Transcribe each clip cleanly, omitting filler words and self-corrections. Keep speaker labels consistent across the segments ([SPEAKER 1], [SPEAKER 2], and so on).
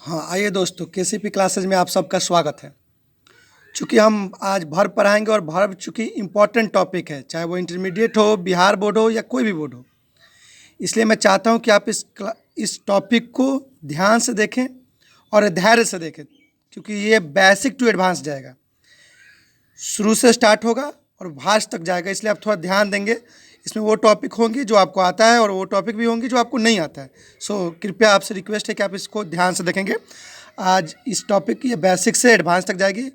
[SPEAKER 1] हाँ, आइए दोस्तों, केसीपी क्लासेज में आप सबका स्वागत है। चूँकि हम आज वर्ब पढ़ाएंगे और वर्ब चूँकि इम्पॉर्टेंट टॉपिक है, चाहे वो इंटरमीडिएट हो, बिहार बोर्ड हो या कोई भी बोर्ड हो, इसलिए मैं चाहता हूँ कि आप इस टॉपिक को ध्यान से देखें और धैर्य से देखें, क्योंकि ये बेसिक टू एडवांस जाएगा। शुरू से स्टार्ट होगा और भास्ट तक जाएगा, इसलिए आप थोड़ा ध्यान देंगे। इसमें वो टॉपिक होंगी जो आपको आता है और वो टॉपिक भी होंगी जो आपको नहीं आता है। कृपया आपसे रिक्वेस्ट है कि आप इसको ध्यान से देखेंगे। आज इस टॉपिक ये बेसिक से एडवांस तक जाएगी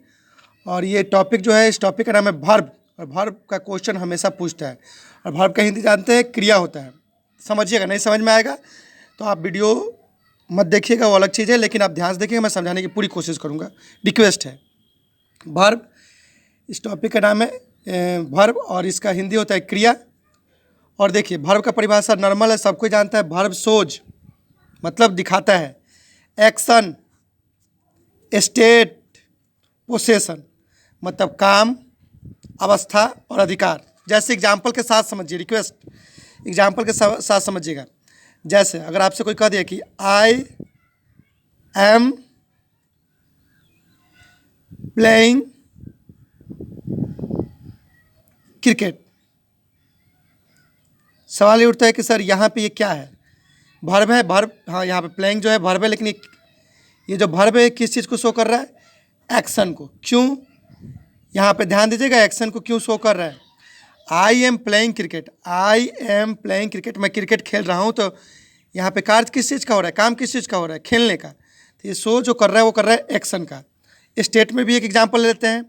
[SPEAKER 1] और ये टॉपिक जो है, इस टॉपिक का नाम है वर्ब। और वर्ब का क्वेश्चन हमेशा पूछता है, और वर्ब का हिंदी जानते हैं क्रिया होता है। समझिएगा, नहीं समझ में आएगा तो आप वीडियो मत देखिएगा, वो अलग चीज़ है, लेकिन आप ध्यान से देखिएगा, मैं समझाने की पूरी कोशिश करूँगा, रिक्वेस्ट है। वर्ब, इस टॉपिक का नाम है वर्ब और इसका हिंदी होता है क्रिया। और देखिए, वर्ब का परिभाषा नॉर्मल है, सबको जानता है। वर्ब शोज मतलब दिखाता है, एक्शन, स्टेट, पोसेशन मतलब काम, अवस्था और अधिकार। जैसे एग्जाम्पल के साथ समझिए, रिक्वेस्ट, एग्जाम्पल के साथ समझिएगा। जैसे अगर आपसे कोई कह दिया कि आई एम प्लेइंग क्रिकेट, सवाल ये उठता है कि सर यहाँ पे ये क्या है? वर्ब है, वर्ब, हाँ यहाँ पे प्लेइंग जो है वर्ब है, लेकिन ये जो वर्ब है किस चीज़ को शो कर रहा है? एक्शन को। क्यों? यहाँ पे ध्यान दीजिएगा, एक्शन को क्यों शो कर रहा है? I am playing cricket, I am playing cricket, मैं क्रिकेट खेल रहा हूँ, तो यहाँ पे कार्य किस चीज़ का हो रहा है? काम किस चीज़ का हो रहा है? खेलने का। तो ये शो जो कर रहा है वो कर रहा है एक्शन का। स्टेट में भी एक एग्जाम्पल लेते हैं,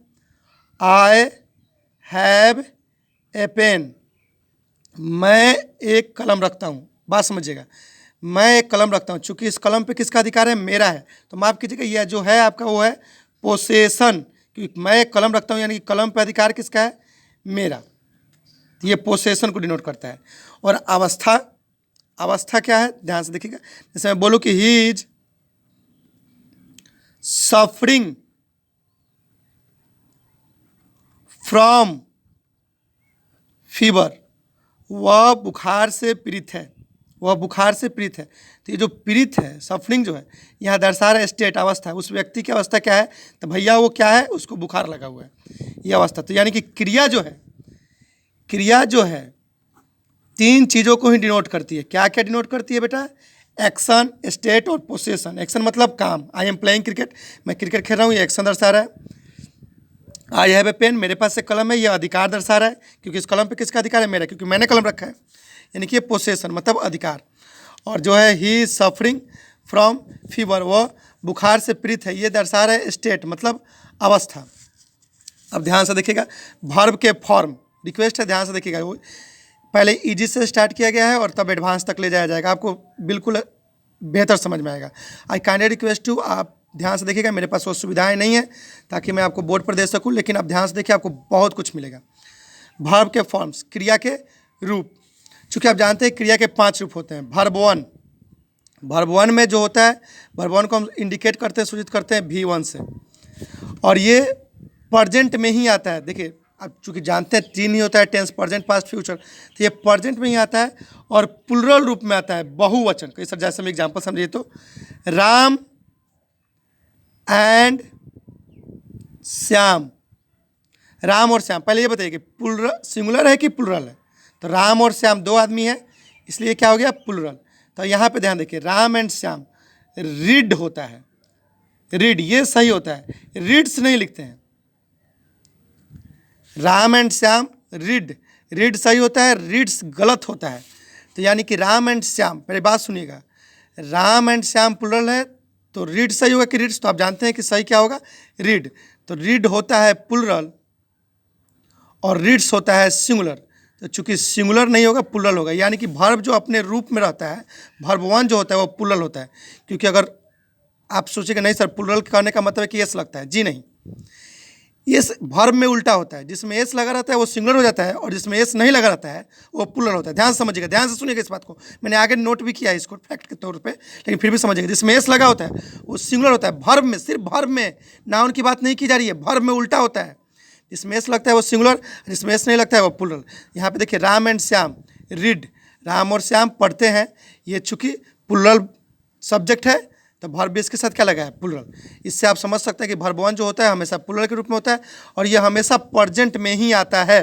[SPEAKER 1] आई हैव ए पेन, मैं एक कलम रखता हूँ। बात समझिएगा, मैं एक कलम रखता हूँ। चूँकि इस कलम पे किसका अधिकार है? मेरा है। तो माफ़ कीजिएगा, यह जो है आपका वो है पोसेशन, क्योंकि मैं एक कलम रखता हूँ, यानी कि कलम पे अधिकार किसका है? मेरा। ये पोसेशन को डिनोट करता है। और अवस्था, अवस्था क्या है? ध्यान से देखिएगा। जैसे मैं बोलूँ कि he is suffering from fever, वह बुखार से पीड़ित है, वह बुखार से पीड़ित है। तो ये जो पीड़ित है, सफरिंग जो है, यहाँ दर्शा रहा है स्टेट, अवस्था। उस व्यक्ति की अवस्था क्या है? तो भैया वो क्या है? उसको बुखार लगा हुआ है, ये अवस्था। तो यानी कि क्रिया जो है, क्रिया जो है तीन चीज़ों को ही डिनोट करती है। क्या क्या डिनोट करती है बेटा? एक्शन, स्टेट और पोसेशन। एक्शन मतलब काम, आई एम प्लेइंग क्रिकेट, मैं क्रिकेट खेल रहा हूँ, ये एक्शन दर्शा रहा है। आई हैव ए पेन, मेरे पास एक कलम है, ये अधिकार दर्शा रहा है, क्योंकि इस कलम पे किसका अधिकार है? मेरा, क्योंकि मैंने कलम रखा है, यानी कि ये पोसेशन मतलब अधिकार। और जो है ही सफरिंग फ्रॉम फीवर, वह बुखार से पीड़ित है, ये दर्शा रहा है स्टेट मतलब अवस्था। अब ध्यान से देखिएगा, वर्ब के फॉर्म, रिक्वेस्ट है ध्यान से देखिएगा। वो पहले इजी से स्टार्ट किया गया है और तब एडवांस तक ले जाया जाएगा, आपको बिल्कुल बेहतर समझ में आएगा। आई काइंडली रिक्वेस्ट टू, आप ध्यान से देखिएगा, मेरे पास वो सुविधाएं नहीं है ताकि मैं आपको बोर्ड पर दे सकूं, लेकिन आप ध्यान से देखिए, आपको बहुत कुछ मिलेगा। वर्ब के फॉर्म्स, क्रिया के रूप। चूँकि आप जानते हैं क्रिया के 5 रूप होते हैं। वर्ब वन, वर्ब वन में जो होता है, वर्ब वन को हम इंडिकेट करते हैं, सूचित करते हैं V1 से, और ये प्रेजेंट में ही आता है। देखिए, आप चूँकि जानते हैं 3 ही होता है, टेंस, प्रेजेंट, पास्ट, फ्यूचर, तो ये प्रेजेंट में ही आता है और प्लुरल रूप में आता है, बहुवचन। कई सर जैसे हम एग्जाम्पल समझिए तो, राम एंड श्याम, राम और श्याम। पहले ये बताइए कि प्लुरल सिंगुलर है कि प्लुरल है? तो राम और श्याम 2 आदमी हैं, इसलिए क्या हो गया? प्लुरल। तो यहाँ पे ध्यान देखिए, राम एंड श्याम, रीड होता है, रीड ये सही होता है, रीड्स नहीं लिखते हैं। Ram and Shyam read, read सही होता है, रीड्स गलत होता है। तो यानी कि राम एंड श्याम, पहले बात सुनिएगा, राम एंड श्याम प्लुरल है, तो रीड सही होगा कि रीड्स? तो आप जानते हैं कि सही क्या होगा? रीड। तो रीड होता है प्लुरल और रीड्स होता है सिंगुलर। तो चूंकि सिंगुलर नहीं होगा, प्लुरल होगा, यानी कि वर्ब जो अपने रूप में रहता है, वर्ब वन जो होता है वो प्लुरल होता है। क्योंकि अगर आप सोचेंगे नहीं सर प्लुरल कहने का मतलब है कि एस लगता है, जी नहीं, एस वर्ब में उल्टा होता है। जिसमें एस लगा रहता है वो सिंगुलर हो जाता है, और जिसमें एस नहीं लगा रहता है वो प्लुरल होता है। ध्यान से समझिएगा, ध्यान से सुनिएगा इस बात को, मैंने आगे नोट भी किया है इसको फैक्ट के तौर पे, लेकिन फिर भी समझिएगा, जिसमें एस लगा होता है वो सिंगुलर होता है। वर्ब में, सिर्फ वर्ब में, नाउन की बात नहीं की जा रही है, वर्ब में उल्टा होता है। जिसमें एस लगता है वो सिंगुलर, जिसमें एस नहीं लगता है वो प्लुरल। यहाँ पे देखिए, राम एंड श्याम रीड, राम और श्याम पढ़ते हैं, ये चूँकि प्लुरल सब्जेक्ट है, तो वर्ब बेस के साथ क्या लगा है, प्लूरल। इससे आप समझ सकते हैं कि वर्ब वन जो होता है हमेशा प्लूरल के रूप में होता है और ये हमेशा प्रेजेंट में ही आता है।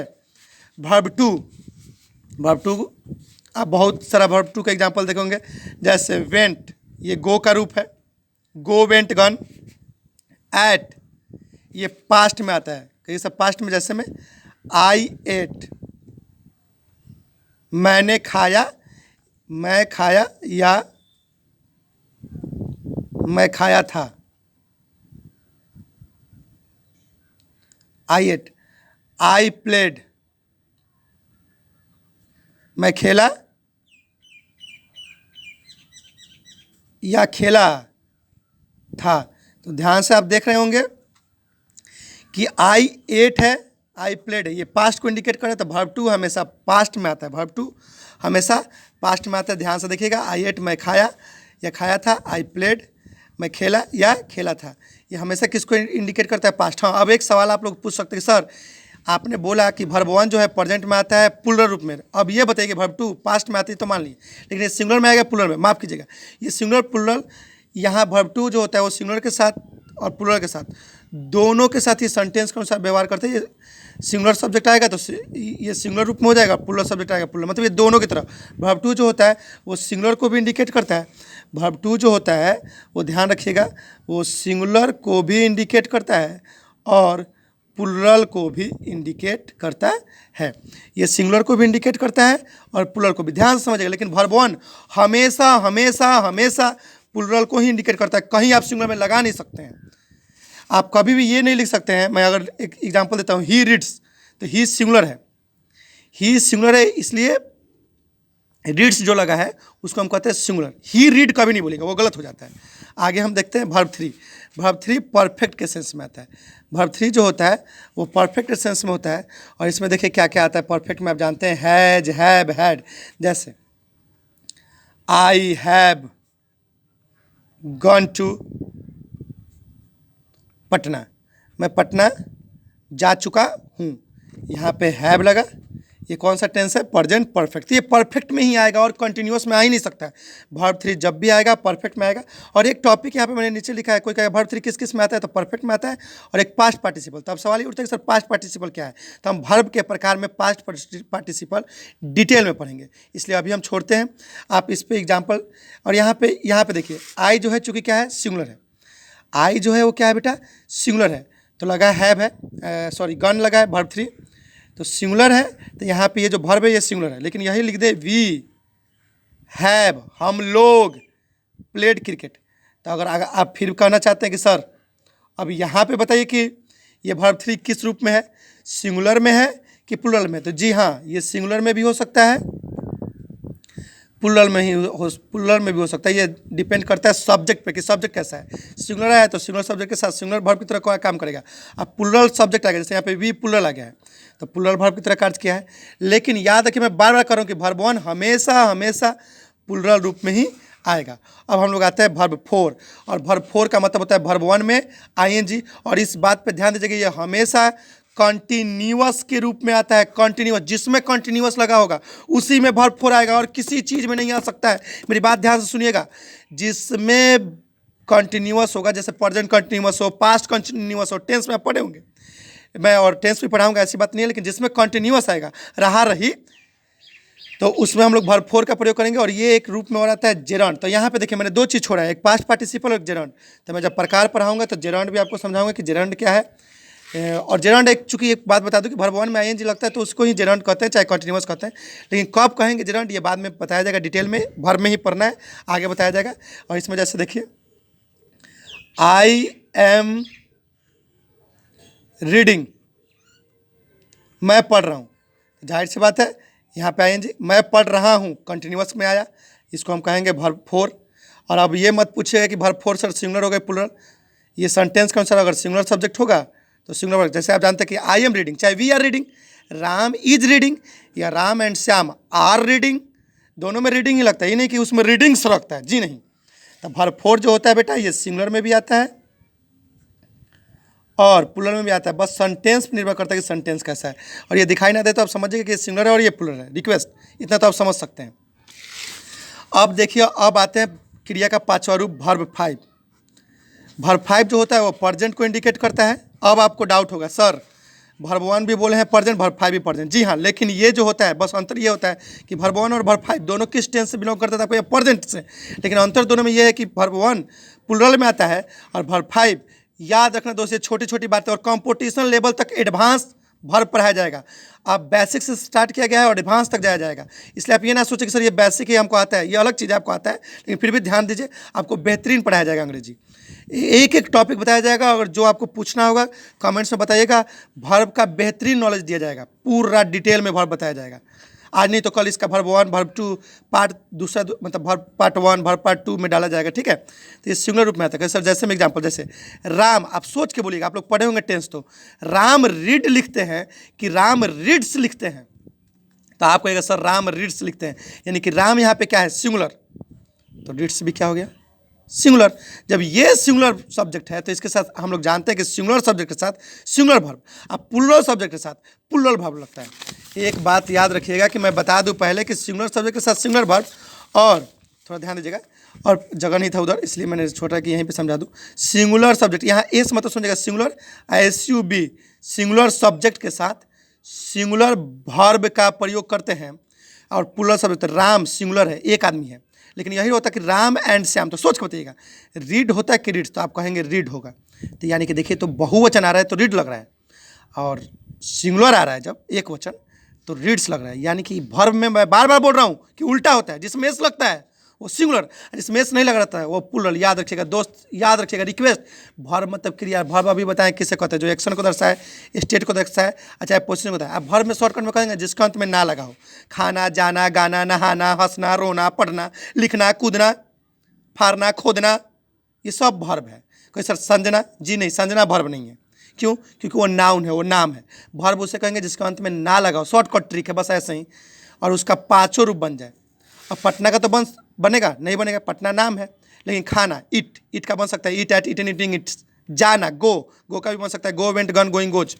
[SPEAKER 1] वर्ब टू आप बहुत सारा वर्ब टू का एग्जांपल देखोगे, जैसे वेंट, ये गो का रूप है, गो वेंट गन। एट, ये पास्ट में आता है, ये सब पास्ट में, जैसे में आई एट, मैंने खाया, मैं खाया या मैं खाया था। आई एट, आई प्लेड, मैं खेला या खेला था। तो ध्यान से आप देख रहे होंगे कि आई एट है, आई प्लेड है, ये पास्ट को इंडिकेट कर रहा है। तो वर्ब टू हमेशा पास्ट में आता है, वर्ब टू हमेशा पास्ट में आता है। ध्यान से देखिएगा, आई एट मैं खाया या खाया था, आई प्लेड मैं खेला या खेला था। ये हमेशा किसको इंडिकेट करता है, पास्ट। हाँ, अब एक सवाल आप लोग पूछ सकते हैं, सर आपने बोला कि वर्ब वन जो है प्रेजेंट में आता है प्लूरल रूप में, अब ये बताइए कि वर्ब टू पास्ट में आती है तो मान लीजिए, लेकिन ये सिंगुलर में आएगा प्लूरल में, माफ़ कीजिएगा, ये सिंगुलर प्लूरल, यहाँ वर्ब टू जो होता है वो सिंगुलर के साथ और प्लूरल के साथ दोनों के साथ ही सेंटेंस के अनुसार व्यवहार करते हैं। ये सिंगुलर सब्जेक्ट आएगा तो ये सिंगुलर रूप में हो जाएगा, प्लूरल सब्जेक्ट आएगा प्लूरल, मतलब ये दोनों की तरफ। वर्ब टू जो होता है वो सिंगुलर को भी इंडिकेट करता है, वर्ब टू जो होता है वो ध्यान रखिएगा वो सिंगुलर को भी इंडिकेट करता है और प्लूरल को भी इंडिकेट करता है। ये सिंगुलर को भी इंडिकेट करता है और प्लूरल को भी, ध्यान से समझिएगा। लेकिन वर्ब वन हमेशा हमेशा हमेशा प्लूरल को ही इंडिकेट करता है, कहीं आप सिंगुलर में लगा नहीं सकते हैं। आप कभी भी ये नहीं लिख सकते हैं, मैं अगर एक एग्जांपल देता हूँ, ही रीड्स, तो ही सिंगुलर है, ही सिंगुलर है, इसलिए रीड्स जो लगा है उसको हम कहते हैं सिंगुलर। ही रीड कभी नहीं बोलेगा, वो गलत हो जाता है। आगे हम देखते हैं verb three. Verb three perfect के सेंस में आता है। वर्ब थ्री जो होता है वो परफेक्ट के सेंस में होता है और इसमें देखिए क्या क्या आता है परफेक्ट में, आप जानते हैं हैज, हैव, हैड। जैसे I have gone to Patna, मैं पटना जा चुका हूँ। यहाँ पे हैव लगा, ये कौन सा टेंस है, प्रेजेंट परफेक्ट। ये परफेक्ट में ही आएगा और कंटिन्यूअस में आ ही नहीं सकता है। वर्ब थ्री जब भी आएगा परफेक्ट में आएगा। और एक टॉपिक यहाँ पे मैंने नीचे लिखा है, कोई कहेगा वर्ब थ्री किस किस में आता है, तो परफेक्ट में आता है और एक पास्ट पार्टिसिपल। तो अब सवाल ये उठता है कि सर पास्ट पार्टिसिपल क्या है, तो हम वर्ब के प्रकार में पास्ट पार्टिसिपल डिटेल में पढ़ेंगे, इसलिए अभी हम छोड़ते हैं। आप इस पर एग्जाम्पल, और यहाँ पे देखिए आई जो है चूँकि क्या है, सिंगुलर है, आई जो है वो क्या है बेटा, सिंगुलर है, तो लगा हैव है, सॉरी गन लगा है वर्ब थ्री, तो सिंगुलर है, तो यहाँ पे ये जो वर्ब है ये सिंगुलर है, लेकिन यही लिख दे वी हैव, हम लोग प्लेड क्रिकेट। तो अगर आप फिर कहना चाहते हैं कि सर अब यहाँ पे बताइए कि ये वर्ब थ्री किस रूप में है, सिंगुलर में है कि प्लूरल में, तो जी हाँ, ये सिंगुलर में भी हो सकता है, प्लूरल में भी हो सकता है। ये डिपेंड करता है सब्जेक्ट पे कि सब्जेक्ट कैसा है। सिंगुलर है तो सिंगुलर सब्जेक्ट के साथ सिंगुलर वर्ब की तरह कोई काम करेगा। अब प्लूरल सब्जेक्ट आ गया, जैसे यहाँ पे वी प्लूरल आ गया है तो प्लूरल वर्ब की तरह कार्य किया है। लेकिन याद रखिए, मैं बार बार कर रहा हूँ कि वर्ब वन हमेशा हमेशा प्लूरल रूप में ही आएगा। अब हम लोग आते हैं वर्ब फोर, और वर्ब फोर का मतलब होता है वर्ब वन में आईएनजी, और इस बात पे ध्यान दीजिएगा ये हमेशा कंटिन्यूअस के रूप में आता है। कंटिन्यूअस, जिसमें कंटिन्यूअस लगा होगा उसी में वर्ब फोर आएगा और किसी चीज़ में नहीं आ सकता है। मेरी बात ध्यान से सुनिएगा, जिसमें कंटिन्यूअस होगा, जैसे प्रेजेंट कंटिन्यूअस हो, पास्ट कंटिन्यूअस हो, टेंस में आप पढ़े होंगे, मैं और टेंस भी पढ़ाऊंगा, ऐसी बात नहीं है, लेकिन जिसमें कंटिन्यूअस आएगा रहा रही तो उसमें हम लोग वर्ब फोर का प्रयोग करेंगे। और ये एक रूप में और आता है जेरंड। तो यहाँ पे देखिए मैंने दो चीज़ छोड़ा है, एक पास्ट पार्टिसिपल और जेरंड। तो मैं जब प्रकार पढ़ाऊंगा तो जेरंड भी आपको समझाऊंगा कि जेरंड क्या है। और जेरंड एक, चूँकि एक बात बता दूं कि वर्ब वन में आईएनजी लगता है तो उसको ही जेरंड कहते हैं, चाहे कंटिन्यूअस कहते हैं, लेकिन कब कहेंगे जेरंड ये बाद में बताया जाएगा डिटेल में, वर्ब में ही पढ़ना है, आगे बताया जाएगा। और इसमें जैसे देखिए आई एम रीडिंग, मैं पढ़ रहा हूँ, जाहिर सी बात है यहाँ पे आएंगे, मैं पढ़ रहा हूँ कंटिन्यूअस में आया, इसको हम कहेंगे वर्ब फोर। और अब ये मत पूछिएगा कि वर्ब फोर सर सिंगुलर हो गए प्लूरल, ये सेंटेंस के अनुसार अगर सिंगुलर सब्जेक्ट होगा तो सिंगुलर वर्ब। जैसे आप जानते हैं कि आई एम रीडिंग, चाहे we are reading, Ram is reading या Ram and Shyam are reading, दोनों में रीडिंग ही लगता है, ये नहीं कि उसमें रीडिंग्स लगता है, जी नहीं। तो वर्ब फोर जो होता है बेटा ये सिंगुलर में भी आता है और प्लूरल में भी आता है, बस सेंटेंस पर निर्भर करता है कि सेंटेंस कैसा है। और ये दिखाई ना दे तो आप समझिए कि ये सिंगुलर है और ये प्लूरल है, रिक्वेस्ट, इतना तो आप समझ सकते हैं। अब देखिए, अब आते हैं क्रिया का पांचवा रूप वर्ब फाइव। वर्ब 5 जो होता है वो प्रेजेंट को इंडिकेट करता है। अब आपको डाउट होगा सर वर्ब 1 भी बोले हैं प्रेजेंट, वर्ब 5 भी प्रेजेंट। जी हाँ, लेकिन ये जो होता है बस अंतर ये होता है कि वर्ब 1 और वर्ब 5 दोनों किस टेंस से बिलोंग करता था, आपको प्रेजेंट से। लेकिन अंतर दोनों में ये है कि वर्ब 1 प्लूरल में आता है और वर्ब 5 याद रखना दोस्तों छोटी छोटी बातें, और कॉम्पिटिशन लेवल तक एडवांस वर्ब पढ़ाया जाएगा। आप बेसिक से स्टार्ट किया गया है और एडवांस तक जाया जाएगा। इसलिए आप ये ना सोचें कि सर ये बेसिक ही हमको आता है, ये अलग चीज़ है आपको आता है, लेकिन फिर भी ध्यान दीजिए आपको बेहतरीन पढ़ाया जाएगा अंग्रेजी। एक एक टॉपिक बताया जाएगा और जो आपको पूछना होगा कमेंट्स में बताइएगा। वर्ब का बेहतरीन नॉलेज दिया जाएगा, पूरा डिटेल में वर्ब बताया जाएगा। आज नहीं तो कल इसका वर्ब 1 वर्ब 2 पार्ट दूसरा मतलब वर्ब पार्ट 1 वर्ब पार्ट 2 में डाला जाएगा। ठीक है, तो ये सिंगुलर रूप में आता है। सर जैसे मैं एग्जांपल, जैसे राम, आप सोच के बोलिएगा, आप लोग पढ़े होंगे टेंस, तो राम रीड लिखते हैं कि राम रीड्स लिखते हैं, तो आप कहेगा सर राम रीड्स लिखते हैं, यानी कि राम यहाँ पे क्या है सिंगुलर, तो रीड्स भी क्या हो गया सिंगुलर। जब ये सिंगुलर सब्जेक्ट है तो इसके साथ हम लोग जानते हैं कि सिंगुलर सब्जेक्ट के साथ सिंगुलर वर्ब, अब प्लूरल सब्जेक्ट के साथ प्लूरल वर्ब लगता है। एक बात याद रखिएगा कि मैं बता दूं पहले कि सिंगुलर सब्जेक्ट के साथ सिंगुलर वर्ब, और थोड़ा ध्यान दीजिएगा, और जगह नहीं था उधर इसलिए मैंने छोटा कि यहीं पे समझा दूं। सिंगुलर सब्जेक्ट यहाँ एस मतलब समझिएगा सिंगुलर, SUB सिंगुलर सब्जेक्ट के साथ सिंगुलर वर्ब का प्रयोग करते हैं। और प्लूरल सब्जेक्ट राम सिंगुलर है, एक आदमी है, लेकिन यही होता है कि राम एंड श्याम, तो सोच के बताइएगा रीड होता है कि रीड्स, तो आप कहेंगे रीड होगा। तो यानी कि देखिए तो बहुवचन आ रहा है तो रीड लग रहा है, और सिंगुलर आ रहा है जब एक वचन तो रीड्स लग रहा है। यानी कि वर्ब में मैं बार बार बोल रहा हूँ कि उल्टा होता है, जिसमें एस लगता है वो सिंगुलर, जिसमें एस नहीं लग रहता है वो प्लूरल। याद रखिएगा दोस्त, याद रखिएगा। रिक्वेस्ट, वर्ब मतलब क्रिया, वर्ब अभी बताएं किसे कहते हैं, जो एक्शन को दर्शाए, स्टेट को दर्शाए, अच्छा पोजिशन को बताए। आप वर्ब में शॉर्टकट में कहेंगे जिसका अंत में ना लगा हो, खाना, जाना, गाना, नहाना, हंसना, रोना, पढ़ना, लिखना, कूदना, फाड़ना, खोदना, ये सब वर्ब है। कोई सर संजना, जी नहीं, संजना वर्ब नहीं है। क्यों? क्योंकि वो नाउन है, वो नाम है। वर्ब उसे कहेंगे जिसका अंत में ना लगा हो, शॉर्टकट ट्रिक है बस ऐसे ही, और उसका पाँचों रूप बन जाए। अब पटना का तो बनेगा नहीं बनेगा, पटना नाम है, लेकिन खाना इट का बन सकता है ईट एट ईटन ईटिंग इट्स। जाना गो का भी बन सकता है go went gun going goes.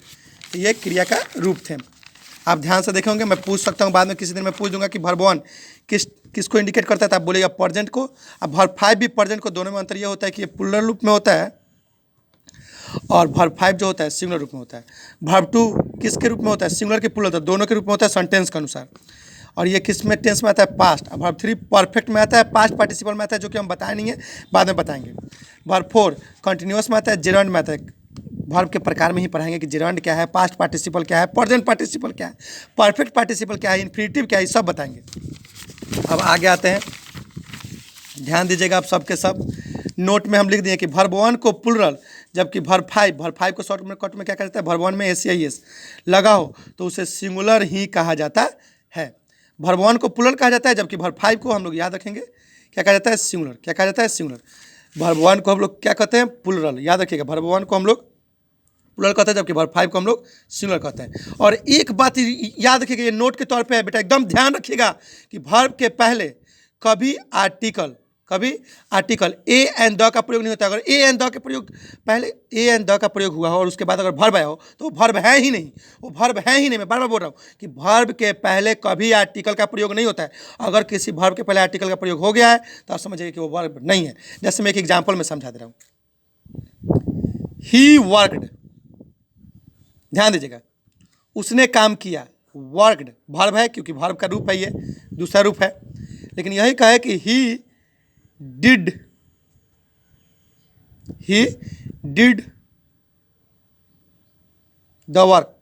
[SPEAKER 1] तो ये क्रिया का रूप थे। आप ध्यान से देखेंगे, मैं पूछ सकता हूँ बाद में किसी दिन मैं पूछ दूंगा कि वर्ब 1 किसको इंडिकेट करता है, तो आप बोलेगा प्रेजेंट को। अब वर्ब 5 भी प्रेजेंट को, दोनों में अंतर ये होता है कि ये प्लूरल रूप में होता है और वर्ब 5 जो होता है सिंगुलर रूप में होता है। वर्ब 2 किसके रूप में होता है, सिंगुलर के प्लूरल होता है, दोनों के रूप में होता है सेंटेंस के अनुसार। और ये किस में टेंस में आता है, पास्ट। अब वर्ब 3 परफेक्ट में आता है, पास्ट पार्टिसिपल में आता है, जो कि हम बताए नहीं है, बाद में बताएंगे। वर्ब 4 कंटिन्यूअस में आता है, जेरंड में आता है। वर्ब के प्रकार में ही पढ़ाएंगे कि जेरंड क्या है, पास्ट पार्टिसिपल क्या है, प्रेजेंट पार्टिसिपल क्या है, परफेक्ट पार्टिसिपल क्या है, इन्फिनिटिव क्या है, सब बताएंगे। अब आगे आते हैं, ध्यान दीजिएगा आप सबके सब। नोट में हम लिख दिए कि वर्ब 1 को प्लूरल, जबकि वर्ब 5 को शॉर्ट में कट में क्या कहता है, वर्ब 1 में SCIS लगा हो तो उसे सिंगुलर ही कहा जाता है। वर्ब 1 को प्लूरल कहा जाता है, जबकि वर्ब 5 को हम लोग याद रखेंगे क्या कहा जाता है, सिंगुलर। क्या कहा जाता है, सिंगुलर। वर्ब 1 को हम लोग क्या कहते हैं, प्लूरल, याद रखिएगा। वर्ब 1 को हम लोग प्लूरल कहते हैं, जबकि वर्ब 5 को हम लोग सिंगुलर कहते हैं। और एक बात याद रखिएगा, ये नोट के तौर पे है बेटा, एकदम ध्यान रखिएगा कि वर्ब के पहले कभी आर्टिकल ए एंड द का प्रयोग नहीं होता। अगर ए एंड द के प्रयोग पहले ए एंड द का प्रयोग हुआ हो और उसके बाद अगर वर्ब आया हो तो वो वर्ब है ही नहीं, वो वर्ब है ही नहीं। मैं बार बार बोल रहा हूँ कि वर्ब के पहले कभी आर्टिकल का प्रयोग नहीं होता है। अगर किसी वर्ब के पहले आर्टिकल का प्रयोग हो गया है तो आप समझिए कि वो वर्ब नहीं है। जैसे मैं एक एग्जाम्पल में समझा दे रहा हूँ, ही वर्कड, ध्यान दीजिएगा, उसने काम किया। वर्कड वर्ब है क्योंकि वर्ब का रूप है, ये दूसरा रूप है। लेकिन यही कहे कि ही डिड द वर्क,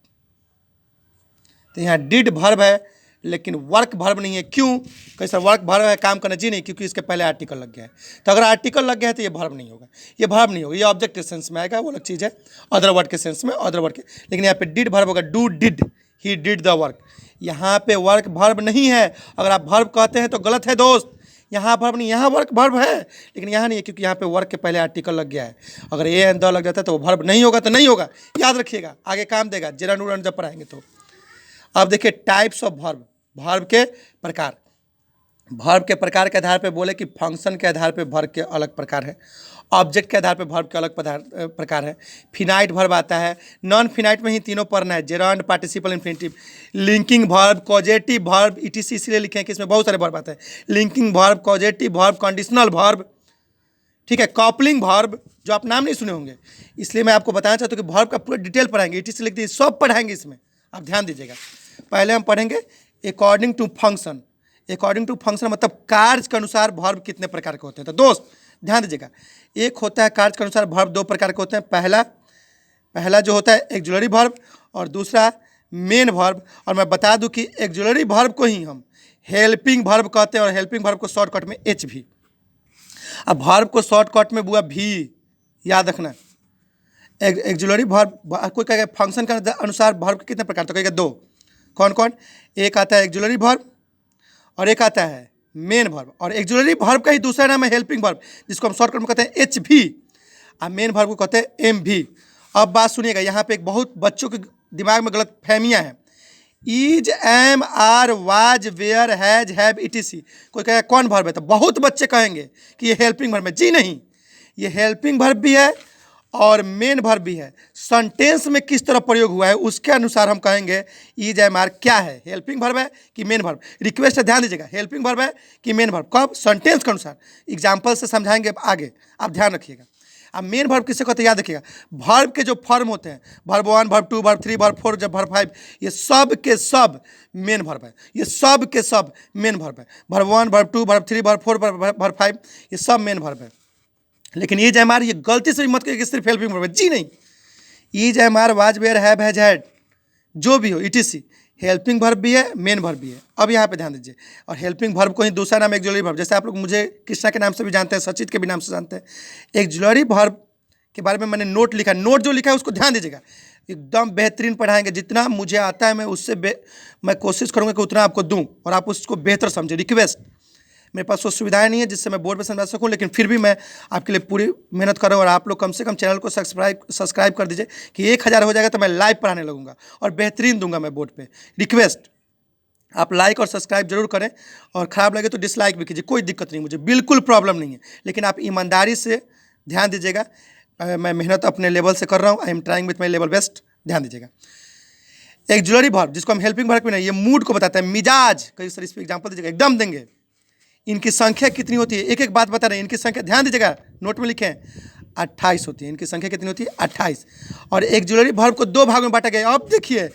[SPEAKER 1] तो यहाँ डिड वर्ब है लेकिन वर्क वर्ब नहीं है। क्यों? कैसा वर्क वर्ब है, काम करना, जी नहीं, क्योंकि इसके पहले आर्टिकल लग गया है। तो अगर आर्टिकल लग गया है तो ये वर्ब नहीं होगा, ये वर्ब नहीं होगा, ये ऑब्जेक्ट के सेंस में आएगा, वो अलग चीज़ है, अदर वर्ड के सेंस में, अदर वर्ड के। लेकिन यहाँ पे डिड वर्ब होगा, do did, he did the work. यहाँ पे वर्क वर्ब नहीं है। अगर आप वर्ब कहते हैं तो गलत है दोस्त, यहाँ वर्ब नहीं, यहाँ वर्क वर्ब है, लेकिन यहाँ नहीं है क्योंकि यहाँ पे वर्क के पहले आर्टिकल लग गया है। अगर ए एंड द लग जाता है तो वो वर्ब नहीं होगा, तो नहीं होगा, याद रखिएगा, आगे काम देगा जेरंड उरंड जब पढ़ाएंगे तो। अब देखिए टाइप्स ऑफ वर्ब, वर्ब के प्रकार। वर्ब के प्रकार के आधार पे बोले कि फंक्शन के आधार पे वर्ब के अलग प्रकार है, ऑब्जेक्ट के आधार पे वर्ब के अलग प्रकार है। फिनाइट वर्ब आता है, नॉन फिनाइट में ही तीनों पढ़ना है, gerund, participle, infinitive, linking verb, causative verb, ETC इसलिए लिखे हैं कि इसमें बहुत सारे वर्ब आते हैं। Linking verb, causative verb, conditional verb, ठीक है। कॉपलिंग वर्ब जो आप नाम नहीं सुने होंगे, इसलिए मैं आपको बताना चाहता हूँ कि वर्ब का पूरा डिटेल पढ़ाएंगे, ETC लिख दीजिए, सब पढ़ाएंगे इसमें, आप ध्यान दीजिएगा। पहले हम पढ़ेंगे according to function. According to function मतलब कार्य के अनुसार वर्ब कितने प्रकार के होते हैं। तो दोस्त ध्यान दीजिएगा, एक होता है कार्य के अनुसार वर्ब, दो प्रकार के होते हैं। पहला जो होता है एक्जुलरी वर्ब और दूसरा मेन वर्ब। और मैं बता दूं कि एक्जुलरी वर्ब को ही हम हेल्पिंग वर्ब कहते हैं, और हेल्पिंग वर्ब को शॉर्टकट में एच भी। अब वर्ब को शॉर्टकट में बुआ भी याद रखना। एक्जुलरी वर्ब, कोई कहेगा फंक्शन के अनुसार वर्ब के कितने प्रकार, तो कहेगा दो। कौन कौन? एक आता है एक्जुलरी वर्ब और एक आता है मेन वर्ब। और एक्जुलरी वर्ब का ही दूसरा नाम है हेल्पिंग वर्ब, जिसको हम शॉर्टकट में कहते हैं एच भी, और मेन वर्ब को कहते हैं एम भी। अब बात सुनिएगा, यहाँ पे एक बहुत बच्चों के दिमाग में गलत फहमियाँ हैं। Is, am, are, was, were, has, have, ETC। कोई कहेगा कौन वर्ब है, तो बहुत बच्चे कहेंगे कि ये हेल्पिंग वर्ब है। जी नहीं, ये हेल्पिंग वर्ब भी है और मेन वर्ब भी है। सेंटेंस में किस तरह प्रयोग हुआ है उसके अनुसार हम कहेंगे इज, एम, आर क्या है, हेल्पिंग वर्ब है कि मेन वर्ब। रिक्वेस्ट है, ध्यान दीजिएगा, हेल्पिंग वर्ब है कि मेन वर्ब, कब? सेंटेंस के अनुसार। एग्जाम्पल से समझाएंगे आगे, आप ध्यान रखिएगा। अब मेन वर्ब किससे कहते हैं याद रखिएगा, वर्ब के जो फॉर्म होते हैं, वर्ब 1, वर्ब 2, वर्ब 3, वर्ब 4, जब वर्ब 5, ये सब के सब मेन वर्ब है। ये सब के सब मेन वर्ब है। Verb 1, verb 2, verb 3, verb 4, verb 5, ये सब मेन वर्ब है। लेकिन ईज, एम, आर ये गलती से भी मत करिए कि सिर्फ हेल्पिंग वर्ब है। जी नहीं, is, am, are, was, were, have, has, had जो भी हो, ETC हेल्पिंग वर्ब भी है, मेन वर्ब भी है। अब यहाँ पे ध्यान दीजिए, और हेल्पिंग वर्ब को ही दूसरा नाम एक्जुलरी वर्ब, जैसे आप लोग मुझे कृष्णा के नाम से भी जानते हैं, सचित के भी नाम से जानते हैं। एक्जुलरी वर्ब के बारे में मैंने नोट लिखा, नोट जो लिखा है उसको ध्यान दीजिएगा, एकदम बेहतरीन पढ़ाएंगे। जितना मुझे आता है मैं उससे मैं कोशिश करूँगा कि उतना आपको दूँ और आप उसको बेहतर समझें। रिक्वेस्ट, मेरे पास वो सुविधाएं नहीं है जिससे मैं बोर्ड पर समझा सकूं, लेकिन फिर भी मैं आपके लिए पूरी मेहनत कर रहा हूं। और आप लोग कम से कम चैनल को सब्सक्राइब कर दीजिए कि 1000 हो जाएगा तो मैं लाइव पढ़ाने लगूंगा और बेहतरीन दूंगा मैं बोर्ड पे। रिक्वेस्ट, आप लाइक और सब्सक्राइब जरूर करें, और ख़राब लगे तो डिसलाइक भी कीजिए, कोई दिक्कत नहीं, मुझे बिल्कुल प्रॉब्लम नहीं है। लेकिन आप ईमानदारी से ध्यान दीजिएगा, मैं मेहनत अपने लेवल से कर रहा हूँ, I am trying with my level best, ध्यान दीजिएगा। एक्जुलरी वर्ब जिसको हम हेल्पिंग वर्ब भी नहीं, ये मूड को बताता है, मिजाज। कई सर इस पर एग्जाम्पल दीजिएगा, एकदम देंगे। इनकी संख्या कितनी होती है, एक एक बात बता रहे हैं। इनकी संख्या ध्यान दीजिएगा, नोट में लिखें, 28 होती है। इनकी संख्या कितनी होती है? 28। और एक्जुलरी वर्ब को दो भागों में बांटा गया। अब देखिए,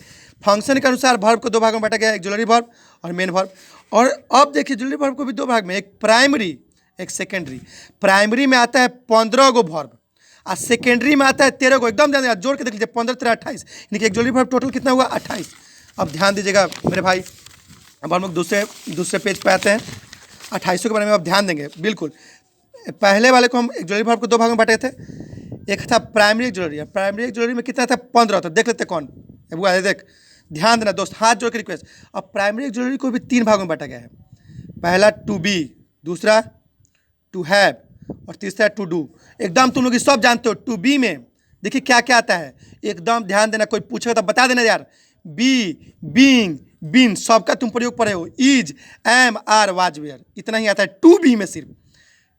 [SPEAKER 1] फंक्शन के अनुसार वर्ब को दो भागों में बांटा गया, एक्जुलरी वर्ब और मेन वर्ब। और अब देखिए एक्जुलरी वर्ब को भी दो भाग में, एक प्राइमरी एक सेकेंडरी। प्राइमरी में आता है 15 गो वर्ब और सेकेंडरी में आता है 13 गो। एकदम ध्यान जोड़ के देख लीजिए, 15, 13, 28, यानी कि एक्जुलरी वर्ब टोटल कितना हुआ? 28। अब ध्यान दीजिएगा मेरे भाई, अब हम लोग दूसरे पेज पे आते हैं। 28 के बारे में अब ध्यान देंगे बिल्कुल। पहले वाले को हम एक्जुलरी वर्ब को दो भागों में बांटे थे, एक था प्राइमरी एक्जुलरी। प्राइमरी एक्जुलरी में कितना था? 15। तो देख लेते कौन है, देख ध्यान देना दोस्त, हाथ जोड़ के रिक्वेस्ट। अब प्राइमरी एक्जुलरी को भी 3 भागों में बांटा गया है। पहला टू बी, दूसरा टू हैव और तीसरा टू डू। एकदम तुम लोग सब जानते हो। टू बी में देखिए क्या क्या आता है, एकदम ध्यान देना, कोई पूछेगा तो बता देना यार। बी, बीइंग, बीन, सबका तुम प्रयोग पढ़े हो। Is, am, are, was, were, इतना ही आता है टू बी में सिर्फ।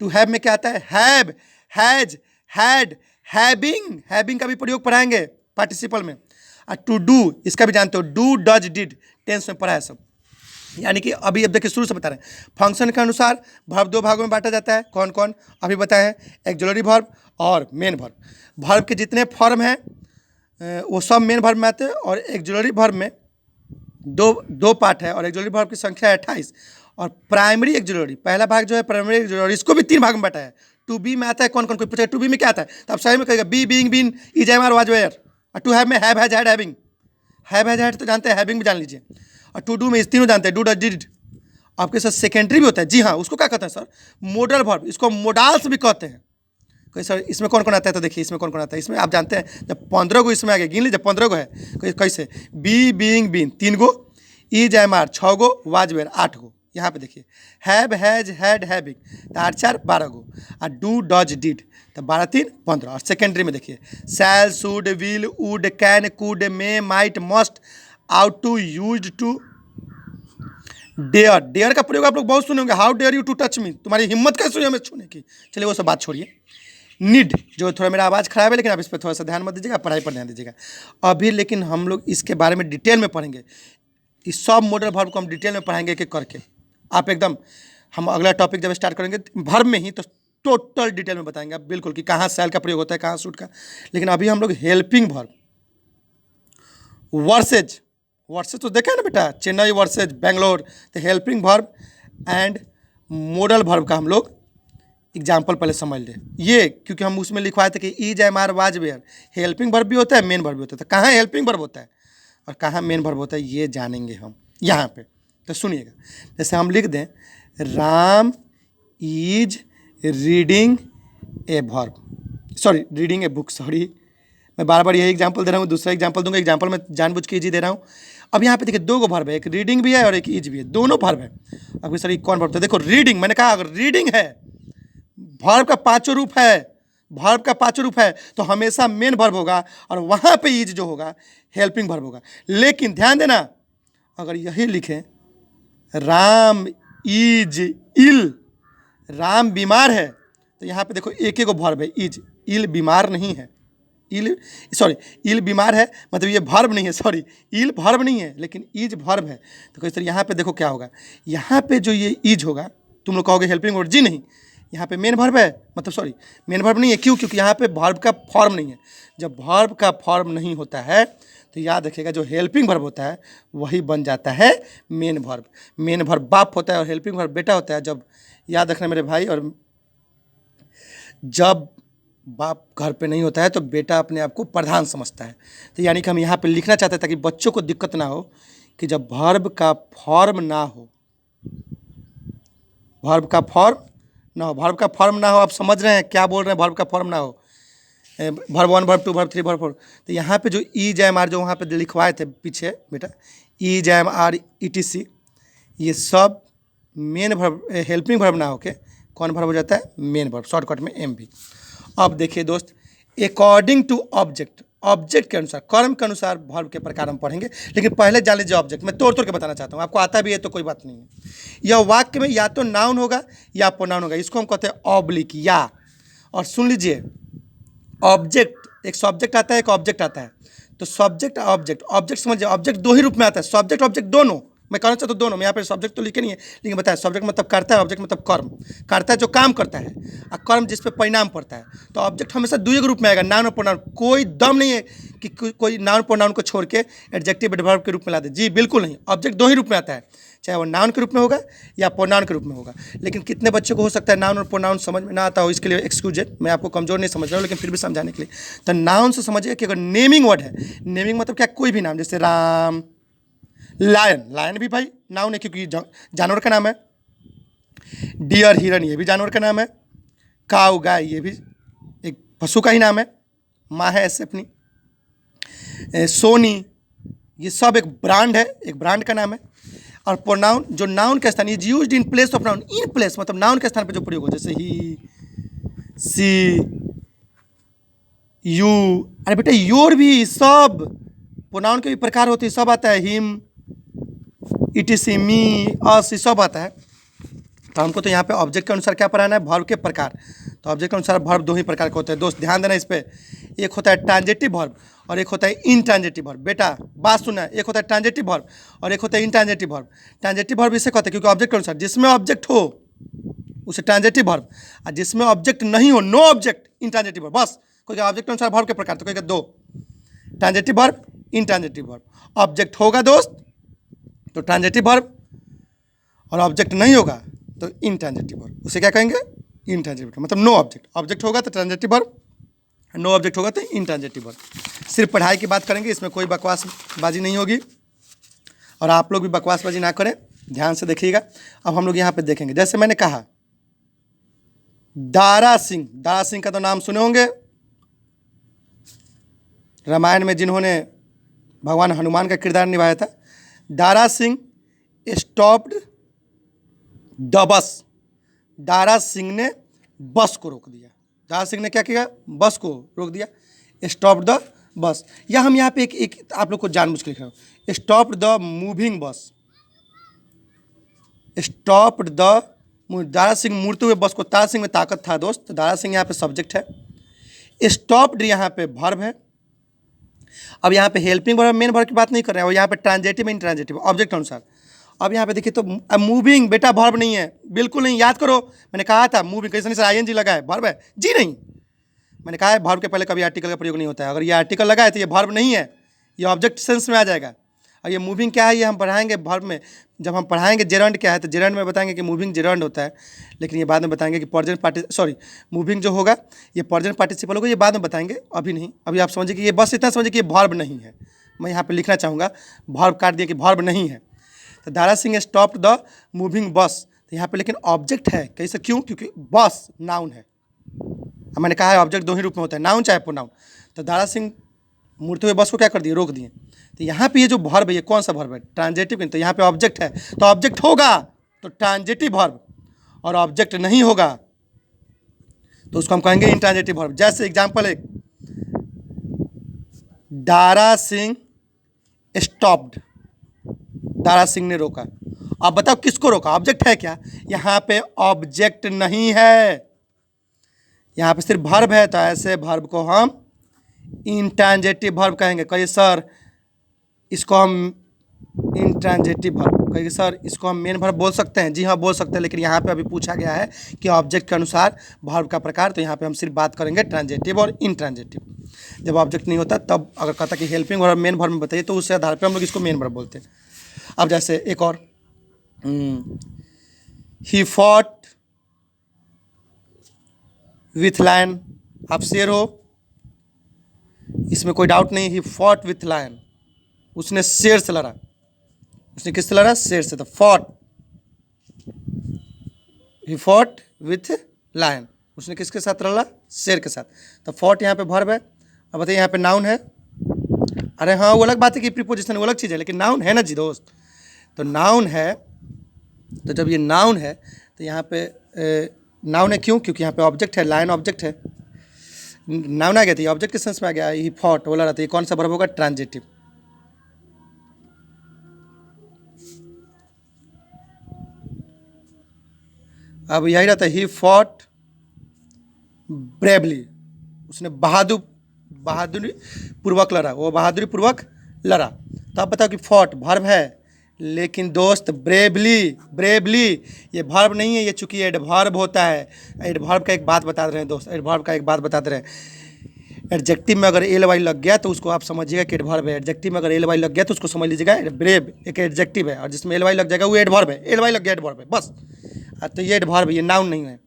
[SPEAKER 1] टू हैव में क्या आता है? Have, has, had, having, having का भी प्रयोग पढ़ाएंगे पार्टिसिपल में। और टू डू, इसका भी जानते हो, डू, डज, डिड, टेंस में पढ़ा है सब। यानी कि अब देखिए शुरू से बता रहे हैं, फंक्शन के अनुसार वर्ब दो भागों में बांटा जाता है। कौन कौन? अभी बताए हैं, एक्जुलरी वर्ब और मेन वर्ब। वर्ब के जितने फॉर्म हैं वो सब मेन वर्ब में आते हैं, और एक्जुलरी वर्ब में दो पार्ट है, और एक्जुलरी वर्ब की संख्या है 28। और प्राइमरी एक्जुलरी, पहला भाग जो है प्राइमरी एक्जुलरी, इसको भी 3 भाग में बांटा है। टू बी में आता है कौन कौन? कोई पूछेगा टू बी में क्या आता है, तो आप सही में कहेगा be, being, been, is, am, are, was, were. और टू हैव में have, has, had, having. Have, has, had तो जानते हैं, हैविंग भी जान लीजिए। और टू डू में इस तीनों जानते हैं, डू, डज, डिड। आपके साथ सेकेंडरी भी होता है, जी हाँ, उसको क्या कहते हैं सर? मोडल वर्ब, इसको मोडाल्स भी कहते हैं। कहीं सर इसमें कौन कौन आता है, तो देखिए इसमें कौन कौन आता है। इसमें आप जानते हैं जब 15 गो इसमें आ गया, गिन लीजिए 15 गो है। कैसे? Be, being, been 3 go, is, am, are 6 go, was, were 8 go. यहाँ पे देखिए हैव, हैज, हैड, हैविंग, तो 8 4 12 गो। और डू, डज, डिड, तो 12 3 15। और सेकेंडरी में देखिए shall, should, will, would, can, could, may, might, must, ought to, used to, dare. Dare का प्रयोग आप लोग बहुत सुने होंगे, how dare you to touch me, तुम्हारी हिम्मत कैसे हुई हमें छूने की। चलिए वो सब बात छोड़िए। नीड, जो थोड़ा मेरा आवाज़ खराब है, लेकिन आप इस पर थोड़ा सा ध्यान मत दीजिएगा, पढ़ाई पर ध्यान दीजिएगा अभी। लेकिन हम लोग इसके बारे में डिटेल में पढ़ेंगे, इस सब मॉडल वर्ब को हम डिटेल में पढ़ाएंगे एक एक करके। आप एकदम, हम अगला टॉपिक जब स्टार्ट करेंगे वर्ब में ही, तो टोटल डिटेल में बताएंगे आप बिल्कुल कि कहाँ शैल का प्रयोग होता है, कहाँ शुड का। लेकिन अभी हम लोग हेल्पिंग वर्ब, वर्सेज, वर्सेज तो देखा है ना बेटा, चेन्नई वर्सेज बेंगलोर, तो helping verb and modal verb का हम लोग एग्जाम्पल पहले समझ ले। ये क्योंकि हम उसमें लिखवाए थे कि is am are was were, helping verb भी होता है, मेन वर्ब भी होता है। तो कहाँ हेल्पिंग वर्ब होता है और कहाँ मेन वर्ब होता है, ये जानेंगे हम यहाँ पे। तो सुनिएगा, जैसे हम लिख दें Ram is reading a verb, sorry reading a book, sorry मैं बार बार यही एग्जाम्पल दे रहा हूँ, दूसरा एग्जाम्पल दूंगा। एग्जाम्पल मैं जानबूझ के इजी दे रहा हूँ। अब यहाँ पे देखिए दो गो वर्ब है, एक रीडिंग भी है और एक इज भी है, दोनों वर्ब है। अब सर कौन वर्ब था, देखो रीडिंग, मैंने कहा अगर रीडिंग है, वर्ब का पांचों रूप है, वर्ब का पांचों रूप है तो हमेशा मेन वर्ब होगा और वहाँ पे इज जो होगा हेल्पिंग वर्ब होगा। लेकिन ध्यान देना, अगर यही लिखें राम इज इल, राम बीमार है, तो यहाँ पे देखो एक एक वर्ब है इज, इल बीमार नहीं है, इल सॉरी इल बीमार है, मतलब ये वर्ब नहीं है, सॉरी इल वर्ब नहीं है लेकिन इज वर्ब है। तो कैसे यहाँ पे देखो क्या होगा, यहाँ पे जो ये इज होगा, तुम लोग कहोगे हेल्पिंग वर्ब, जी नहीं, यहाँ पे मेन वर्ब है, मतलब सॉरी मेन वर्ब नहीं है। क्यों? क्योंकि यहाँ पे वर्ब का फॉर्म नहीं है। जब वर्ब का फॉर्म नहीं होता है तो याद रखिएगा जो हेल्पिंग वर्ब होता है वही बन जाता है मेन वर्ब। मेन वर्ब बाप होता है और हेल्पिंग वर्ब बेटा होता है। जब याद रखना मेरे भाई, और जब बाप घर पे नहीं होता है तो बेटा अपने आप को प्रधान समझता है। तो यानी कि हम यहाँ पे लिखना चाहते हैं ताकि बच्चों को दिक्कत ना हो कि जब वर्ब का फॉर्म ना हो, वर्ब का फॉर्म ना हो, वर्ब का फॉर्म ना हो, आप समझ रहे हैं क्या बोल रहे हैं, वर्ब का फॉर्म ना हो, वर्ब 1 वर्ब 2 वर्ब 3 वर्ब 4। तो यहाँ पे जो ई जैम आर जो वहाँ पे लिखवाए थे पीछे बेटा, ई जैम आर ETC, ये सब मेन वर्ब, हेल्पिंग वर्ब ना होके कौन वर्ब हो जाता है, मेन वर्ब, शॉर्टकट में MV। अब देखिए दोस्त, अकॉर्डिंग टू ऑब्जेक्ट, ऑब्जेक्ट के अनुसार, कर्म के अनुसार वर्ब के प्रकार हम पढ़ेंगे। लेकिन पहले जान लीजिए ऑब्जेक्ट, मैं तोड़ तोड़ के बताना चाहता हूँ, आपको आता भी है तो कोई बात नहीं है। यह वाक्य में या तो नाउन होगा या प्रोनाउन होगा, इसको हम कहते हैं ऑब्लिक या। और सुन लीजिए, ऑब्जेक्ट, एक सब्जेक्ट आता है एक ऑब्जेक्ट आता है। तो सब्जेक्ट ऑब्जेक्ट, ऑब्जेक्ट समझिए, ऑब्जेक्ट दो ही रूप में आता है, सब्जेक्ट ऑब्जेक्ट दोनों। मैं कहना चाहता हूँ दोनों में, यहाँ पे सब्जेक्ट तो लिखे नहीं है लेकिन बताया सब्जेक्ट मतलब करता है, ऑब्जेक्ट मतलब कर्म, करता है जो काम करता है, और कर्म जिस पे परिणाम पड़ता है। तो ऑब्जेक्ट हमेशा दो एक रूप में आएगा, नाउन और प्रोनाउन। कोई दम नहीं है कि कोई नाउन प्रोनाउन को छोड़ के एडजेक्टिव एडवर्ब के रूप में ला दे, जी बिल्कुल नहीं। ऑब्जेक्ट दो ही रूप में आता है, चाहे वो नाउन के रूप में होगा या प्रोनाउन के रूप में होगा। लेकिन कितने बच्चों को हो सकता है नाउन और प्रोनाउन समझ में ना आता हो, इसके लिए एक्सक्यूज है, मैं आपको कमजोर नहीं समझ रहा हूँ लेकिन फिर भी समझाने के लिए। तो नाउन से समझिए कि अगर नेमिंग वर्ड है, नेमिंग मतलब क्या, कोई भी नाम, जैसे राम, लायन, लायन भी भाई नाउन है क्योंकि जानवर का नाम है। डियर, हिरन, ये भी जानवर का नाम है। काऊ, गाय, ये भी एक पशु का ही नाम है। माँ है ऐसे अपनी। सोनी, ये सब एक ब्रांड है, एक ब्रांड का नाम है। और प्रोनाउन, जो नाउन के स्थान, is used in place of noun, in place मतलब नाउन के स्थान पे जो प्रयोग हो, जैसे ही, सी, यू, अरे बेटा योर भी, सब प्रोनाउन के भी प्रकार होते हैं, सब आता है, हिम, ETC, मी, अस, सब आता है। तो हमको तो यहाँ पे ऑब्जेक्ट के अनुसार क्या पढ़ाना है, वर्ब के प्रकार। तो ऑब्जेक्ट के अनुसार वर्ब दो ही प्रकार के होते हैं दोस्त, ध्यान देना इस पे। एक होता है ट्रांजिटिव वर्ब और एक होता है इनट्रांजिटिव वर्ब। बेटा बात सुनना, एक होता है ट्रांजिटिव वर्ब और एक होता है इनट्रांजिटिव वर्ब। ट्रांजिटिव वर्ब इसे कहते हैं क्योंकि ऑब्जेक्ट के अनुसार, जिसमें ऑब्जेक्ट हो उसे ट्रांजिटिव वर्ब, और जिसमें ऑब्जेक्ट नहीं हो, नो ऑब्जेक्ट, इनट्रांजिटिव वर्ब। बस कोई ऑब्जेक्ट के अनुसार वर्ब के प्रकार, तो कोई दो, transitive verb, intransitive verb. Object होगा दोस्त तो ट्रांजिटिव वर्ब, और ऑब्जेक्ट नहीं होगा तो इनट्रांजिटिव वर्ब, उसे क्या कहेंगे, इनट्रांजिटिव, मतलब नो ऑब्जेक्ट। ऑब्जेक्ट होगा तो ट्रांजिटिव वर्ब, नो ऑब्जेक्ट होगा तो इनट्रांजिटिव वर्ब। सिर्फ पढ़ाई की बात करेंगे, इसमें कोई बकवासबाजी नहीं होगी और आप लोग भी बकवासबाजी ना करें, ध्यान से देखिएगा। अब हम लोग यहाँ पे देखेंगे, जैसे मैंने कहा दारा सिंह, दारा सिंह का तो नाम सुने होंगे, रामायण में जिन्होंने भगवान हनुमान का किरदार निभाया था। Dara Singh stopped the bus, Dara Singh ने बस को रोक दिया। दारा सिंह ने क्या किया, बस को रोक दिया, स्टॉप्ड द बस। या हम यहाँ पे एक आप लोग को जानबूझ के लिख रहा हूँ, स्टॉप्ड द मूविंग बस, स्टॉप्ड द, दारा सिंह मुड़ते हुए बस को, दारा सिंह में ताकत था दोस्त, तो दारा सिंह यहाँ पे सब्जेक्ट है, स्टॉप्ड यहाँ पे वर्ब है। अब यहाँ पे हेल्पिंग वर्ब, मेन वर्ब की बात नहीं कर रहे हैं, और यहाँ पे ट्रांजिटिव में इनट्रांजिटिव, ऑब्जेक्ट अनुसार। अब यहाँ पे देखिए तो मूविंग बेटा वर्ब नहीं है, बिल्कुल नहीं, याद करो मैंने कहा था मूविंग कैसे नहीं सर आईएनजी लगा है वर्ब है जी नहीं, मैंने कहा है वर्ब के पहले कभी आर्टिकल का प्रयोग नहीं होता है, अगर ये आर्टिकल लगा है तो ये वर्ब नहीं है, ये ऑब्जेक्ट सेंस में आ जाएगा। और ये मूविंग क्या है ये हम पढ़ाएंगे वर्ब में, जब हम पढ़ाएंगे जेरंड क्या है तो जेरंड में बताएंगे कि मूविंग जेरंड होता है, लेकिन ये बाद में बताएंगे कि मूविंग जो होगा ये प्रेजेंट पार्टिसिपल होगा, ये बाद में बताएंगे, अभी नहीं। अभी आप समझिए कि ये बस इतना समझिए कि ये वर्ब नहीं है, मैं यहाँ पे लिखना चाहूँगा वर्ब काट दिया कि वर्ब नहीं है। तो Dara Singh stopped the moving बस, तो यहाँ पे लेकिन ऑब्जेक्ट है, कैसे क्यों, क्योंकि बस नाउन है। अब मैंने कहा है ऑब्जेक्ट दो ही रूप में होता है, नाउन चाहे प्रोनाउन। तो दारा सिंह मुड़ते हुए बस को क्या कर दिए, रोक दिए। तो यहाँ पे ये जो वर्ब है ये कौन सा वर्ब है, ट्रांजेटिव, तो यहाँ पे ऑब्जेक्ट है तो ऑब्जेक्ट होगा तो ट्रांजेटिव वर्ब, और ऑब्जेक्ट नहीं होगा तो उसको हम कहेंगे इंट्रांजेटिव वर्ब। जैसे एग्जांपल एक, दारा सिंह स्टॉप्ड, दारा सिंह ने रोका। अब बताओ किसको रोका, ऑब्जेक्ट है क्या, यहाँ पे ऑब्जेक्ट नहीं है, यहाँ पे सिर्फ वर्ब है, तो ऐसे वर्ब को हम इंट्रांजेटिव वर्ब कहेंगे। कहिए सर इसको हम इंट्रांजेटिव वर्ब, कहिए सर इसको हम मेन वर्ब बोल सकते हैं, जी हाँ बोल सकते हैं, लेकिन यहाँ पे अभी पूछा गया है कि ऑब्जेक्ट के अनुसार वर्ब का प्रकार, तो यहाँ पे हम सिर्फ बात करेंगे ट्रांजेटिव और इंट्रांजेटिव। जब ऑब्जेक्ट नहीं होता तब अगर कहता कि हेल्पिंग वर्ब मेन वर्ब में बताइए तो उसके आधार पर हम लोग इसको मेन वर्ब बोलते हैं। अब जैसे एक और, ही फॉट विथ लायन, आप शेर हो, इसमें कोई डाउट नहीं, ही फॉट विथ लायन, उसने शेर से लड़ा, उसने किससे लड़ा, शेर से, तो फॉट, ही फॉट विथ लायन, उसने किसके साथ लड़ा, शेर के साथ। तो फॉट यहाँ पे वर्ब है। अब बताइए यहाँ पे नाउन है, अरे हाँ वो अलग बात है कि प्रीपोजिशन वो अलग चीज़ है, लेकिन नाउन है ना जी दोस्त, तो नाउन है। तो जब ये नाउन है तो यहाँ पे नाउन है, क्यों, क्योंकि यहाँ पे ऑब्जेक्ट है, लायन ऑब्जेक्ट है, नाउन आ गया था, ये ऑब्जेक्ट के सेंस में आ गया, ही फॉट बोला रहा था, ये कौन सा वर्ब होगा, ट्रांजिटिव। अब यही रहता है, ही फॉट ब्रेवली, उसने बहादुरी पूर्वक लड़ा, वो बहादुरी पूर्वक लड़ा। तो आप बताओ कि फॉट वर्ब है, लेकिन दोस्त ब्रेवली ये वर्ब नहीं है, ये चूंकि एडवर्ब होता है। एडवर्ब का एक बात बता रहे हैं दोस्त, एडवर्ब का एक बात बता रहे हैं, एडजेक्टिव में अगर एल वाई लग गया तो उसको आप समझिएगा कि एडवर्ब है, एडजेक्टिव में अगर एल वाई लग गया तो उसको समझ लीजिएगा ब्रेव एक एडजेक्टिव है, और जिसमें एल वाई लग जाएगा वो एडवर्ब है, एल वाई लग गया एडवर्ब है बस। तो ये एडवर्ब है, ये नाउन नहीं है।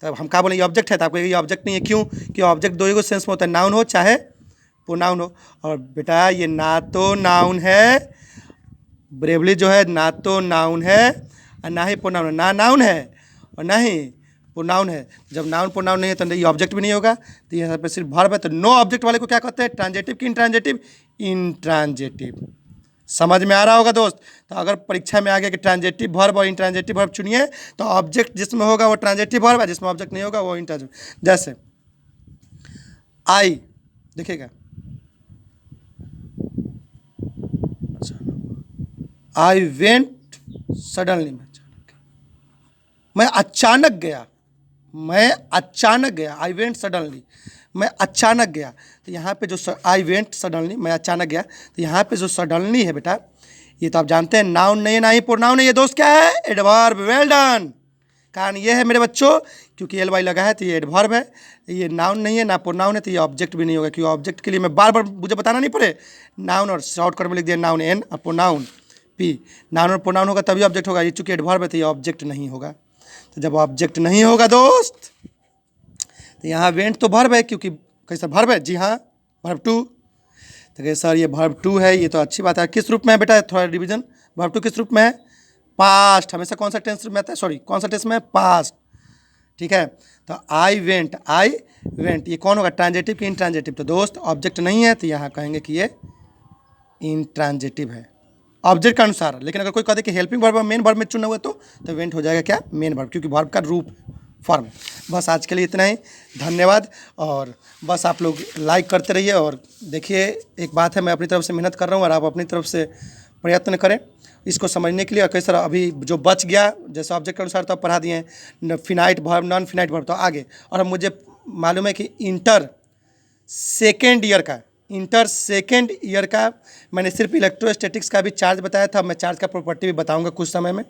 [SPEAKER 1] तो हम क्या बोले, ये ऑब्जेक्ट है, तो आपको ये ऑब्जेक्ट नहीं है, क्यों, कि ऑब्जेक्ट दो ही सेंस में होता है, नाउन हो चाहे प्रोनाउन हो। और बेटा ये ना तो नाउन है, ब्रेवली जो है ना तो नाउन है और ना ही प्रोनाउन है, ना नाउन है और ना ही प्रोनाउन है। जब नाउन प्रोनाउन नहीं है तो ये ऑब्जेक्ट भी नहीं होगा, तो यहाँ पे सिर्फ वर्ब है, तो नो ऑब्जेक्ट वाले को क्या कहते हैं, ट्रांजेटिव की इंट्रांजेटिव, इंट्रांजेटिव। समझ में आ रहा होगा दोस्त। तो अगर परीक्षा में आ गया कि ट्रांजेटिव वर्ब और इंट्रांजेटिव वर्ब चुनिए, तो ऑब्जेक्ट जिसमें होगा वो ट्रांजेटिव वर्ब है, जिसमें ऑब्जेक्ट नहीं होगा वो इंट्रांजेटिव। जैसे आई, देखिएगा आई वेंट सडनली, मैं अचानक गया, आई वेंट सडनली, मैं अचानक गया। तो यहाँ पे जो आई वेंट सडनली, मैं अचानक गया, तो यहाँ पे जो सडनली है बेटा, ये तो आप जानते हैं नाउन नहीं है ना ही प्रोनाउन है, ये दोस्त क्या है, एडवर्ब। Well done. कारण ये है मेरे बच्चों, क्योंकि एल वाई लगा है तो ये एडवर्ब है, ये नाउन नहीं है ना प्रोनाउन है, तो ये ऑब्जेक्ट भी नहीं होगा, क्योंकि ऑब्जेक्ट के लिए मैं बार बार मुझे बताना नहीं पड़े, नाउन और शॉर्टकट में लिख दिया नाउन एन और प्रोनाउन पी, नाउन और प्रोनाउन होगा तभी ऑब्जेक्ट होगा, ये चूंकि एडवर्ब है तो ये ऑब्जेक्ट नहीं होगा। तो जब ऑब्जेक्ट नहीं होगा दोस्त, तो यहाँ वेंट तो वर्ब है, क्योंकि कैसा वर्ब है, जी हाँ वर्ब टू। तो कहे सर ये वर्ब टू है, ये तो अच्छी बात है, किस रूप में है बेटा, थोड़ा रिवीजन, वर्ब टू किस रूप में है, पास्ट, हमेशा कौन सा टेंस में आता है, सॉरी कौन सा टेंस में है, पास्ट, ठीक है। तो आई वेंट ये कौन होगा, ट्रांजेटिव की इंट्रांजेटिव, तो दोस्त ऑब्जेक्ट नहीं है तो यहाँ कहेंगे कि ये इंट्रांजेटिव है ऑब्जेक्ट के अनुसार। लेकिन अगर कोई कहते कि हेल्पिंग वर्ब मेन वर्ब में चुना हुआ तो वेंट हो जाएगा क्या, मेन वर्ब, क्योंकि वर्ब का रूप फॉर्म। बस आज के लिए इतना ही, धन्यवाद। और बस आप लोग लाइक करते रहिए, और देखिए एक बात है, मैं अपनी तरफ से मेहनत कर रहा हूँ और आप अपनी तरफ से प्रयत्न करें इसको समझने के लिए। और कई सारा अभी जो बच गया, जैसे ऑब्जेक्ट के अनुसार तो आप पढ़ा दिए हैं, finite verb non finite verb तो आगे। और अब मुझे मालूम है कि इंटर सेकेंड ईयर का इंटर सेकेंड ईयर का मैंने सिर्फ इलेक्ट्रोस्टैटिक्स का भी चार्ज बताया था, मैं चार्ज का प्रॉपर्टी भी बताऊंगा कुछ समय में,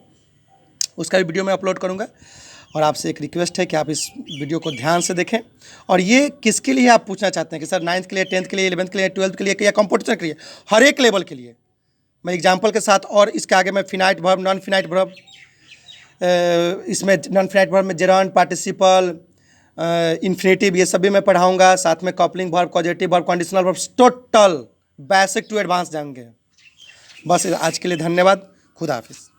[SPEAKER 1] उसका भी वीडियो मैं अपलोड करूंगा। और आपसे एक रिक्वेस्ट है कि आप इस वीडियो को ध्यान से देखें। और ये किसके लिए आप पूछना चाहते हैं कि सर 9th के लिए, 10th के लिए, 11th के लिए, 12th के लिए या कंपटीशन के लिए, हर एक लेवल के लिए मैं एग्जाम्पल के साथ, और इसके आगे मैं finite verb, non finite verb, इसमें नॉन फिनाइट वर्ब में जेरॉन्ड, पार्टिसिपल, इन्फिनेटिव, ये सभी मैं पढ़ाऊंगा। साथ में coupling verb, causative verb, conditional verb, total basic to advance जाएंगे। बस आज के लिए धन्यवाद। खुदा हाफिज़।